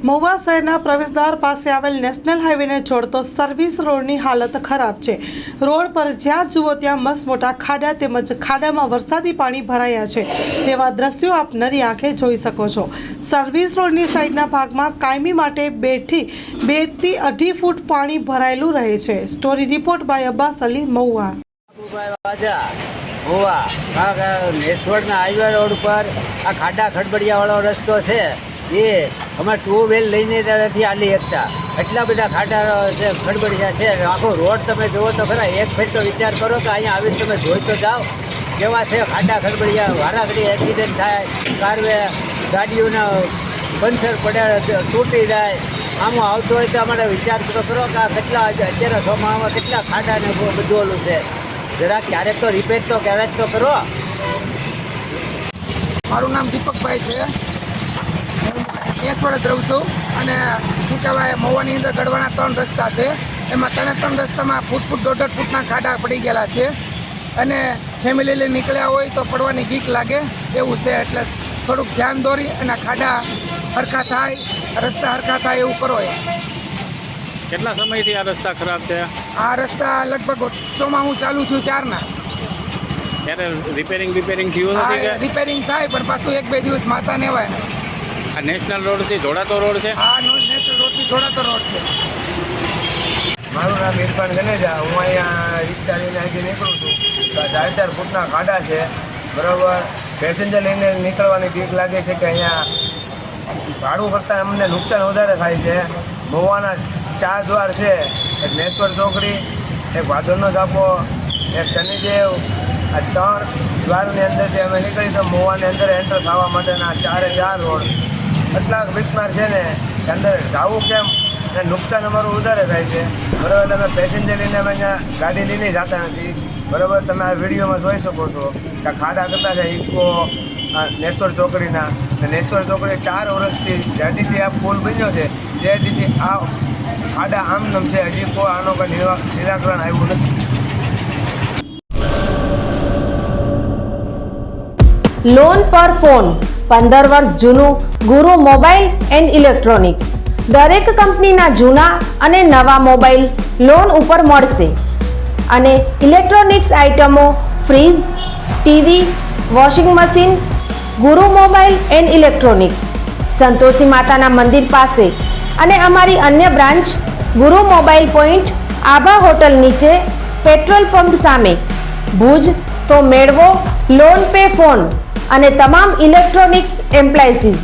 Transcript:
મહુવા શહેરના પ્રવેશદ્વાર પાસે આવેલ નેશનલ હાઈવેને જોડતો સર્વિસ રોડની હાલત ખરાબ છે। રોડ પર જ્યાં જુઓ ત્યાં મસમોટા ખાડા તેમજ ખાડામાં વરસાદી પાણી ભરાયા છે તેવા દ્રશ્યો આપ નરી આંખે જોઈ શકો છો। સર્વિસ રોડની સાઈડના ભાગમાં કાયમી માટે 2 થી 2.5 ફૂટ પાણી ભરાયેલું રહે છે। Story report by Abbas Ali, Mahuva. નેસવડના હાઈવે રોડ પર આ ખાડા ખડબડિયાવાળો રસ્તો છે એ અમે 2 વ્હીલ લઈને ત્યાંથી આલી શકતા। એટલા બધા ખાડા છે, ખડબડિયા છે। આખો રોડ તમે જુઓ તો ખરા, એક ફેર તો વિચાર કરો કે અહીંયા આવીને તમે જોઈ તો જાઓ કેવા છે ખાડા ખડબડિયા। વારાઘડી એક્સિડન્ટ થાય, કારવે ગાડીઓના પંચર પડે, તૂટી જાય। આમ આવતો હોય તો અમારે વિચાર તો કરો કે આ કેટલા અત્યારે ચોમાસામાં કેટલા ખાડા ને બધું ઓલું છે। જરા ક્યારેક તો રિપેર તો ક્યારેક તો કરો। મારું નામ દીપકભાઈ છે, હું નેસવડ જ રહું છું અને શું કહેવાય મહુવાની અંદર ગઢવાના 3 રસ્તા છે, એમાં 3 રસ્તામાં ફૂટ 1.5 ફૂટના ખાડા પડી ગયેલા છે અને ફેમિલી લઈને નીકળ્યા હોય તો પડવાની બીક લાગે એવું છે। એટલે થોડુંક ધ્યાન દોરી અને ખાડા હરખા થાય, રસ્તા હરખા થાય એવું કરો। કેટલા સમયથી આ રસ્તા ખરાબ છે? આ રસ્તા લગભગ ચોમાસું ચાલુ છું ત્યારના। ત્યારે રિપેરિંગ થયું નથી કે? રિપેરિંગ થાય પણ પાછું 1-2 દિવસ માતા નેવાય। આ નેશનલ રોડથી જોડાતો રોડ છે? આ નેશનલ રોડથી જોડાતો રોડ છે। મારું નામ ઇરફાન ગનેજા, હું અહીંયા રિક્ષા લઈને અહીંથી નીકળું છું તો 4-4 ફૂટના ખાડા છે, બરાબર। પેસેન્જર લઈને નીકળવાની બીક લાગે છે કે અહીંયા ભાડું કરતાં અમને નુકસાન વધારે થાય છે। મહુવાના 4 દ્વાર છે, એક નેસવડ ચોકડી, એક ભાદરનો ઝાપો, એક શનિદેવ। આ 3 દ્વારની અંદરથી અમે નીકળી તો મહુવાની અંદર એન્ટર થવા માટેના 4 રોડ એટલા બિસ્માર છે ને કે અંદર જવું કેમ ને નુકસાન અમારું વધારે થાય છે, બરાબર। એટલે અમે પેસેન્જર લઈને અમે અહીંયા ગાડી લઈને જતા નથી, બરાબર। તમે આ વિડીયોમાં જોઈ શકો છો કે ખાડા કરતા છે ઇકો નેસવડ ચોકડીના। નેસવડ ચોકડી 4 વર્ષથી જ્યાંથી આ પુલ બન્યો છે ત્યાંથી આ ખાડા આમનામ છે, હજી કોઈ આનો કોઈ નિરાકરણ આવ્યું નથી। લોન પર ફોન 15 વર્ષ જૂનું ગુરુ મોબાઈલ એન્ડ ઇલેક્ટ્રોનિક્સ। દરેક કંપનીના જૂના અને નવા મોબાઈલ લોન ઉપર મળશે અને ઇલેક્ટ્રોનિક્સ આઇટમો ફ્રીજ, ટીવી, વોશિંગ મશીન। ગુરુ મોબાઈલ એન્ડ ઇલેક્ટ્રોનિક્સ સંતોષી માતાના મંદિર પાસે અને અમારી અન્ય બ્રાન્ચ ગુરુ મોબાઈલ પોઈન્ટ આભા હોટલ નીચે, પેટ્રોલ પંપ સામે, ભુજ। તો મેળવો લોન પે ફોન અને તમામ ઇલેક્ટ્રોનિક્સ એપ્લાયન્સીસ।